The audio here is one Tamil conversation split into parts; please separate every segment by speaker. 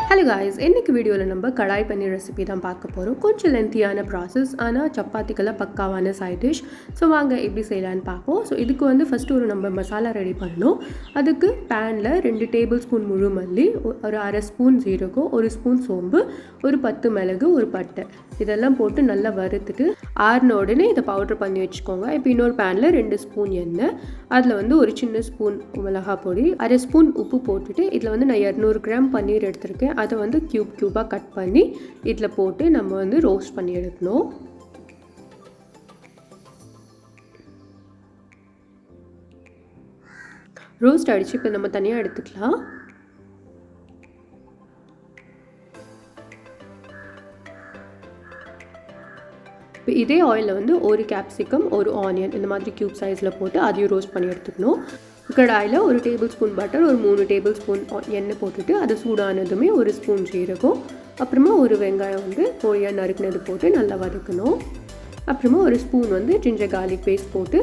Speaker 1: Hello guys, இன்னைக்கு வீடியோல நம்ம கடாய் பன்னீர் ரெசிபி தான் பார்க்க போறோம். கொஞ்சம் லென்த்தியான process ஆனா சப்பாத்திக்கல பக்காவான சைட் டிஷ். சோ வாங்க எப்படி செய்யலாம்னு பாப்போம். சோ இதுக்கு வந்து ஃபர்ஸ்ட் ஒரு நம்ம மசாலா ரெடி பண்ணனும். அதுக்கு panல 2 டேபிள்ஸ்பூன் முழு மல்லி, ஒரு அரை ஸ்பூன் ஜீரகம், ஒரு ஸ்பூன் சோம்பு, ஒரு 10 மிளகு, ஒரு பட்டை இதெல்லாம் போட்டு நல்லா வறுத்துட்டு ஆறுன உடனே இத பவுடர் பண்ணி வெச்சுக்கோங்க. இப்போ இன்னொரு panல 2 ஸ்பூன் எண்ணெய், அதுல வந்து ஒரு சின்ன ஸ்பூன் மிளகாய் பொடி, அரை ஸ்பூன் உப்பு போட்டுட்டு இதுல வந்து நான் 200 கிராம் பன்னீர் எடுத்துர்க்கேன். அதை வந்து கியூபா கட் பண்ணி இதில் போட்டு நம்ம வந்து ரோஸ்ட் பண்ணி எடுக்கணும். ரோஸ்ட் ஆயிடுச்சு. இப்போ நம்ம தனியாக எடுத்துக்கலாம். இப்போ இதே ஆயிலில் வந்து ஒரு கேப்சிகம், ஒரு ஆனியன் இந்த மாதிரி கியூப் சைஸில் போட்டு அதையும் ரோஸ்ட் பண்ணி எடுத்துக்கணும். கடாயில் ஒரு டேபிள் ஸ்பூன் பட்டர், ஒரு 3 டேபிள் ஸ்பூன் எண்ணெய் போட்டுட்டு அது சூடானதுமே ஒரு ஸ்பூன் ஜீரகம், அப்புறமா ஒரு வெங்காயம் வந்து பொடியாக நறுக்கினது போட்டு நல்லா வதக்கணும். அப்புறமா ஒரு ஸ்பூன் வந்து ஜிஞ்சர் கார்லிக் பேஸ்ட் போட்டு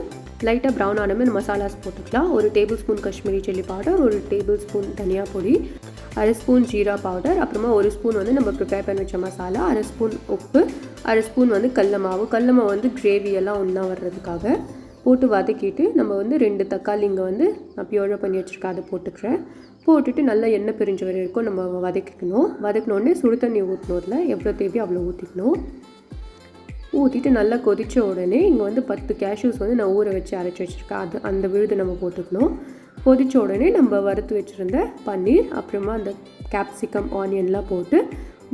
Speaker 1: லைட்டாக ப்ரௌன் ஆனமே மசாலாஸ் போட்டுக்கலாம். ஒரு table spoon Kashmiri chilli powder, ஒரு டேபிள் ஸ்பூன் தனியா பொடி, அரை ஸ்பூன் ஜீரா பவுடர், அப்புறமா ஒரு ஸ்பூன் வந்து நம்ம ப்ரிப்பேர் பண்ணி வச்ச மசாலா, அரை ஸ்பூன் உப்பு, அரை ஸ்பூன் வந்து கடல மாவு வந்து கிரேவி எல்லாம் ஒன்றா வர்றதுக்காக போட்டு வதக்கிட்டு நம்ம வந்து 2 தக்காளி இங்கே வந்து நான் பியூராக பண்ணி வச்சுருக்கேன் அதை போட்டுக்கிறேன். போட்டுட்டு நல்லா எண்ணெய் பிரிஞ்சு வரைக்கும் நம்ம வதக்கிக்கணும். வதக்கினோடனே சுடு தண்ணி ஊற்றணும். அதில் எவ்வளோ தேவையோ அவ்வளோ ஊற்றிக்கணும். ஊற்றிட்டு நல்லா கொதித்த உடனே இங்கே வந்து 10 கேஷ்யூஸ் வந்து நான் ஊற வச்சு அரைச்சி வச்சுருக்கேன். அந்த விழுது நம்ம போட்டுக்கணும். கொதித்த உடனே நம்ம வறுத்து வச்சுருந்த பன்னீர், அப்புறமா அந்த கேப்சிகம், ஆனியன்லாம் போட்டு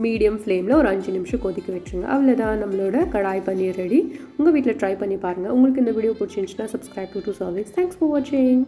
Speaker 1: மீடியம் ஃப்ளேமில் ஒரு 5 நிமிஷம் கொதிக்க வச்சுருங்க. அவ்வளோதான், நம்மளோட கடாய் பன்னீர் ரெடி. உங்கள் வீட்டில் ட்ரை பண்ணி பாருங்கள். உங்களுக்கு இந்த வீடியோ பிடிச்சிருந்துச்சுன்னா subscribe to service. Thanks for வாட்சிங்.